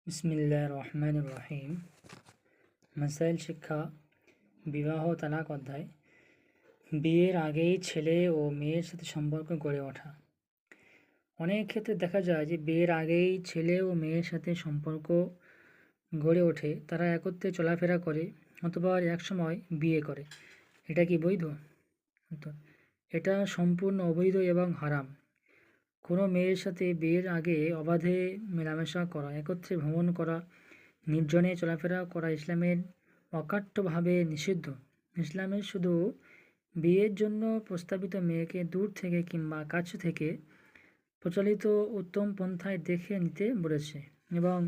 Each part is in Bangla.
বিসমিল্লাহির রহমানির রহিম। মাসাইল শিক্ষা বিবাহ তালাক অধ্যায়। বিয়ের আগেই ছেলে ও মেয়ের সাথে সম্পর্ক গড়ে ওঠা। অনেক ক্ষেত্রে দেখা যায় যে বিয়ের আগেই ছেলে ও মেয়ের সাথে সম্পর্ক গড়ে ওঠে, তারা একত্রে চলাফেরা করে অথবা একসময় বিয়ে করে। এটা কি বৈধ? উত্তর, এটা সম্পূর্ণ অবৈধ এবং হারাম। কোনো মেয়ের সাথে বিয়ের আগে অবাধে মেলামেশা করা, একত্রে ভ্রমণ করা, নির্জনে চলাফেরা করা ইসলামের অকাট্যভাবে নিষিদ্ধ। ইসলামের শুধু বিয়ের জন্য প্রস্তাবিত মেয়েকে দূর থেকে কিংবা কাছে থেকে প্রচলিত উত্তম পন্থায় দেখে নিতে বলেছে এবং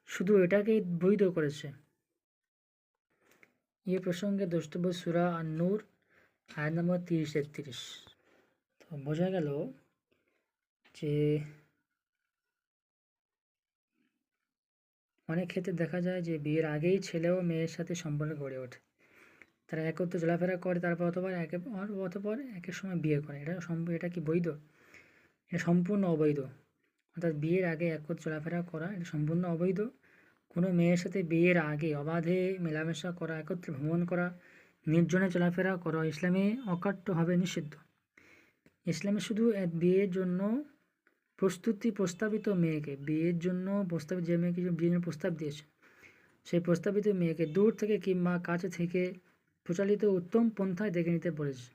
শুধু এটাকেই বৈধ করেছে। এ প্রসঙ্গে দ্রষ্টব্য সূরা আন-নূর আয়াত নম্বর 30-31। তো বোঝা গেল যে অনেক ক্ষেত্রে দেখা যায় যে বিয়ের আগেই ছেলে ও মেয়ের সাথে সম্পর্ক গড়ে ওঠে, তারা একত্রে চলাফেরা করে, তারপর অতপর একের সময় বিয়ে করে। এটা কি বৈধ? এটা সম্পূর্ণ অবৈধ। অর্থাৎ বিয়ের আগে একত্রে চলাফেরা করা এটা সম্পূর্ণ অবৈধ। কোনো মেয়ের সাথে বিয়ের আগে অবাধে মেলামেশা করা, একত্রে ভ্রমণ করা, নির্জনে চলাফেরা করা ইসলামে অকাট্যভাবে নিষিদ্ধ। ইসলামে শুধু বিয়ের জন্য প্রস্তাবিত মেয়েকে, বিয়ের জন্য প্রস্তাবিত যে মেয়েকে বিয়ের জন্য প্রস্তাব দিয়েছে সেই প্রস্তাবিত মেয়েকে দূর থেকে কিংবা কাছে থেকে প্রচলিত উত্তম পন্থায় দেখে নিতে বলেছে।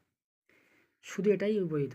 শুধু এটাই বৈধ।